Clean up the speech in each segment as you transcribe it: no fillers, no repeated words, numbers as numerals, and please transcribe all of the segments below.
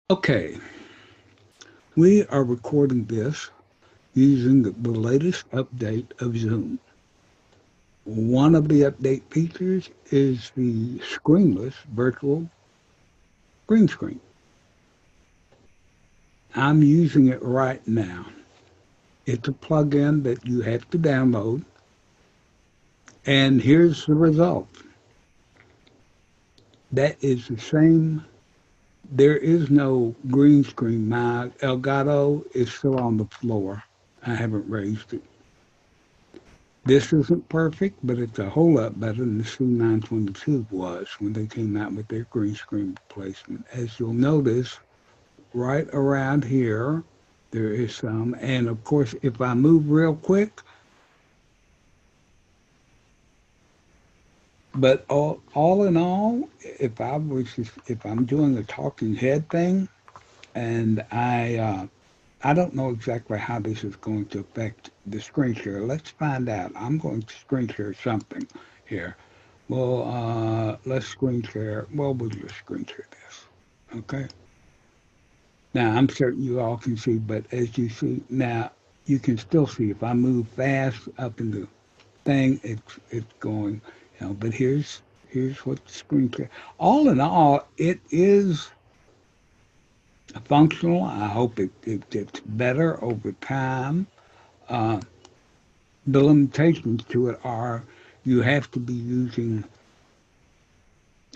Okay, we are recording this using the latest update of Zoom. One of the update features is the screenless virtual green screen. I'm using it right now. It's a plugin that you have to download, and here's the result. That is the same. There is no green screen. My Elgato is still on the floor. I haven't raised it. This isn't perfect, but it's a whole lot better than the C922 was when they came out with their green screen replacement. As you'll notice, right around here, there is some. And of course, if I move real quick, but all in all, if I'm doing a talking head thing, and I don't know exactly how this is going to affect the screen share. Let's find out. I'm going to screen share something here. Well, let's screen share. Well, we'll just screen share this. Okay. Now, I'm certain you all can see, but as you see now, you can still see if I move fast up in the thing, it's going, but here's what the screen share. All in all, it is functional. I hope it gets better over time. Uh, the limitations to it are you have to be using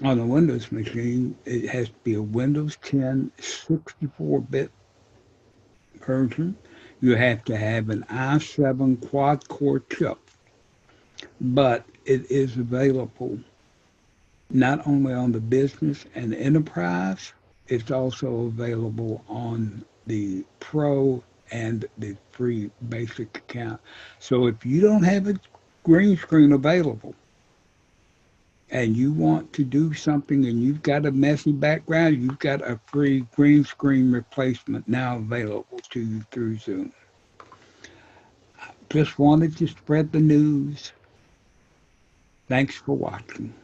on a Windows machine, it has to be a Windows 10 64-bit version. You have to have an i7 quad-core chip, but it is available not only on the business and enterprise, it's also available on the pro and the free basic account. So if you don't have a green screen available, and you want to do something and you've got a messy background, you've got a free green screen replacement now available to you through Zoom. Just wanted to spread the news. Thanks for watching.